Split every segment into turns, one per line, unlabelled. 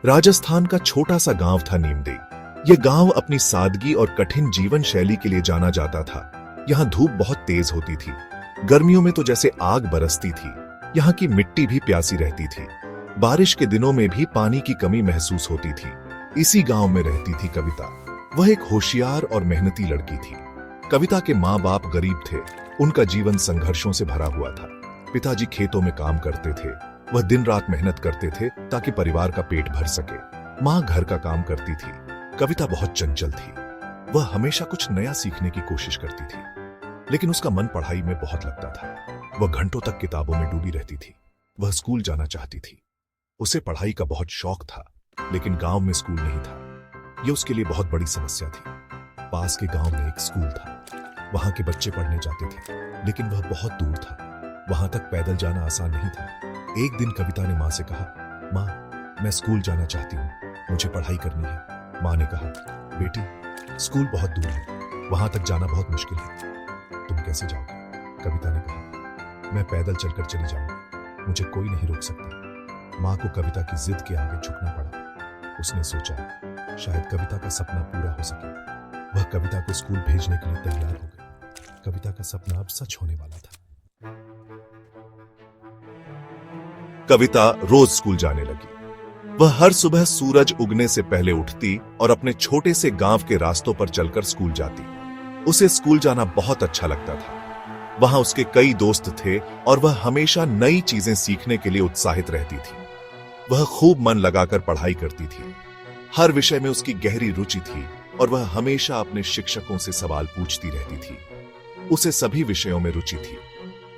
राजस्थान का छोटा सा गांव था नीमदे। यह गांव अपनी सादगी और कठिन जीवन शैली के लिए जाना जाता था। यहाँ धूप बहुत तेज होती थी। गर्मियों में तो जैसे आग बरसती थी। यहाँ की मिट्टी भी प्यासी रहती थी। बारिश के दिनों में भी पानी की कमी महसूस होती थी। इसी गांव में रहती थी कविता। वह एक होशियार और मेहनती लड़की थी। कविता के माँ बाप गरीब थे। उनका जीवन संघर्षों से भरा हुआ था। पिताजी खेतों में काम करते थे। वह दिन रात मेहनत करते थे ताकि परिवार का पेट भर सके। माँ घर का काम करती थी। कविता बहुत चंचल थी। वह हमेशा कुछ नया सीखने की कोशिश करती थी, लेकिन उसका मन पढ़ाई में बहुत लगता था। वह घंटों तक किताबों में डूबी रहती थी। वह स्कूल जाना चाहती थी। उसे पढ़ाई का बहुत शौक था, लेकिन गांव में स्कूल नहीं था। यह उसके लिए बहुत बड़ी समस्या थी। पास के गांव में एक स्कूल था। वहां के बच्चे पढ़ने जाते थे, लेकिन वह बहुत दूर था। वहां तक पैदल जाना आसान नहीं था। एक दिन कविता ने मां से कहा, मां, मैं स्कूल जाना चाहती हूँ, मुझे पढ़ाई करनी है। मां ने कहा, बेटी, स्कूल बहुत दूर है, वहां तक जाना बहुत मुश्किल है, तुम कैसे जाओगे? कविता ने कहा, मैं पैदल चलकर चली जाऊंगी, मुझे कोई नहीं रोक सकता। मां को कविता की जिद के आगे झुकना पड़ा। उसने सोचा, शायद कविता का सपना पूरा हो सके। वह कविता को स्कूल भेजने के लिए तैयार हो गई। कविता का सपना अब सच होने वाला था। कविता रोज स्कूल जाने लगी। वह हर सुबह सूरज उगने से पहले उठती और अपने छोटे से गांव के रास्तों पर चलकर स्कूल जाती। उसे स्कूल जाना बहुत अच्छा लगता था। वहां उसके कई दोस्त थे और वह हमेशा नई चीजें सीखने के लिए उत्साहित रहती थी। वह खूब मन लगाकर पढ़ाई करती थी। हर विषय में उसकी गहरी रुचि थी और वह हमेशा अपने शिक्षकों से सवाल पूछती रहती थी। उसे सभी विषयों में रुचि थी।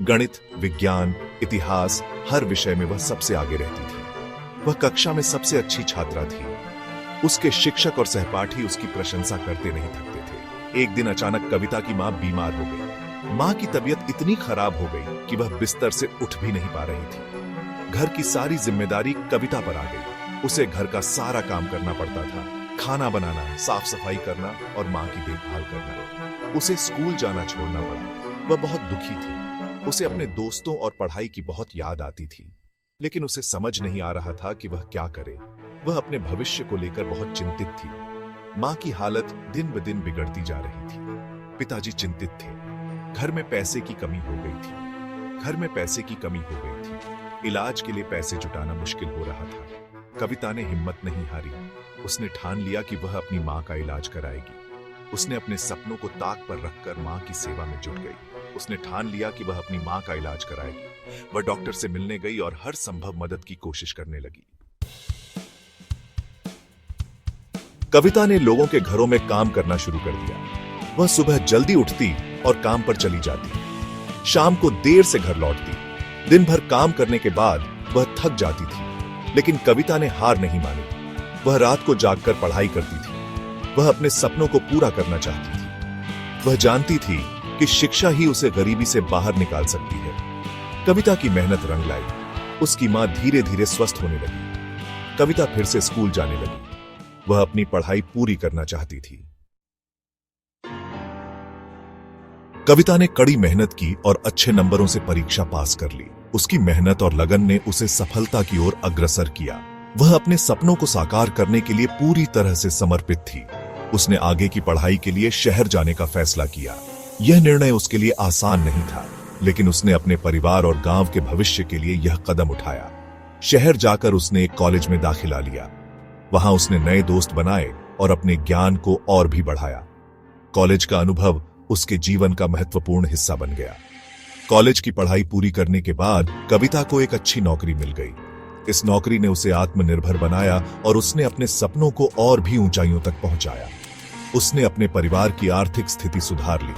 गणित, विज्ञान, इतिहास, हर विषय में वह सबसे आगे रहती थी। वह कक्षा में सबसे अच्छी छात्रा थी। उसके शिक्षक और सहपाठी उसकी प्रशंसा करते नहीं थकते थे। एक दिन अचानक कविता की मां बीमार हो गई। मां की तबीयत इतनी खराब हो गई कि वह बिस्तर से उठ भी नहीं पा रही थी। घर की सारी जिम्मेदारी कविता पर आ गई। उसे घर का सारा काम करना पड़ता था। खाना बनाना, साफ सफाई करना और मां की देखभाल करना। उसे स्कूल जाना छोड़ना पड़ा। वह बहुत दुखी थी। उसे अपने दोस्तों और पढ़ाई की बहुत याद आती थी, लेकिन उसे समझ नहीं आ रहा था कि वह क्या करे। वह अपने भविष्य को लेकर बहुत चिंतित थी। मां की हालत दिन ब दिन बिगड़ती जा रही थी। पिताजी चिंतित थे। घर में पैसे की कमी हो गई थी। इलाज के लिए पैसे जुटाना मुश्किल हो रहा था। कविता ने हिम्मत नहीं हारी। उसने ठान लिया कि वह अपनी मां का इलाज कराएगी। उसने अपने सपनों को ताक पर रखकर मां की सेवा में जुट गई। उसने ठान लिया कि वह अपनी मां का इलाज कराएगी। वह डॉक्टर से मिलने गई और हर संभव मदद की कोशिश करने लगी। कविता ने लोगों के घरों में काम करना शुरू कर दिया। वह सुबह जल्दी उठती और काम पर चली जाती। शाम को देर से घर लौटती। दिन भर काम करने के बाद वह थक जाती थी, लेकिन कविता ने हार नहीं मानी। वह रात को जागकर पढ़ाई करती थी। वह अपने सपनों को पूरा करना चाहती थी। वह जानती थी कि शिक्षा ही उसे गरीबी से बाहर निकाल सकती है। कविता की मेहनत रंग लाई। उसकी मां धीरे धीरे स्वस्थ होने लगी। कविता फिर से स्कूल जाने लगी। वह अपनी पढ़ाई पूरी करना चाहती थी। कविता ने कड़ी मेहनत की और अच्छे नंबरों से परीक्षा पास कर ली। उसकी मेहनत और लगन ने उसे सफलता की ओर अग्रसर किया। वह अपने सपनों को साकार करने के लिए पूरी तरह से समर्पित थी। उसने आगे की पढ़ाई के लिए शहर जाने का फैसला किया। यह निर्णय उसके लिए आसान नहीं था, लेकिन उसने अपने परिवार और गांव के भविष्य के लिए यह कदम उठाया। शहर जाकर उसने एक कॉलेज में दाखिला लिया। वहां उसने नए दोस्त बनाए और अपने ज्ञान को और भी बढ़ाया। कॉलेज का अनुभव उसके जीवन का महत्वपूर्ण हिस्सा बन गया। कॉलेज की पढ़ाई पूरी करने के बाद कविता को एक अच्छी नौकरी मिल गई। इस नौकरी ने उसे आत्मनिर्भर बनाया और उसने अपने सपनों को और भी ऊंचाइयों तक पहुंचाया। उसने अपने परिवार की आर्थिक स्थिति सुधार ली।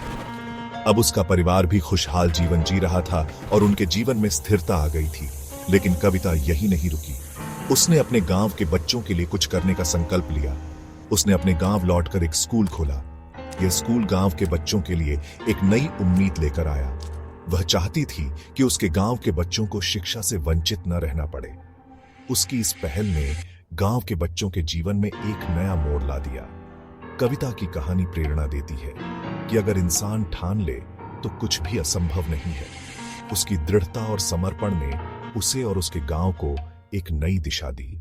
अब उसका परिवार भी खुशहाल जीवन जी रहा था और उनके जीवन में स्थिरता आ गई थी। लेकिन कविता यही नहीं रुकी। उसने अपने गांव के बच्चों के लिए कुछ करने का संकल्प लिया। उसने अपने गांव लौटकर एक स्कूल खोला। यह स्कूल गांव के बच्चों के लिए एक नई उम्मीद लेकर आया। वह चाहती थी कि उसके गांव के बच्चों को शिक्षा से वंचित न रहना पड़े। उसकी इस पहल ने गांव के बच्चों के जीवन में एक नया मोड़ ला दिया। कविता की कहानी प्रेरणा देती है कि अगर इंसान ठान ले तो कुछ भी असंभव नहीं है। उसकी दृढ़ता और समर्पण ने उसे और उसके गांव को एक नई दिशा दी।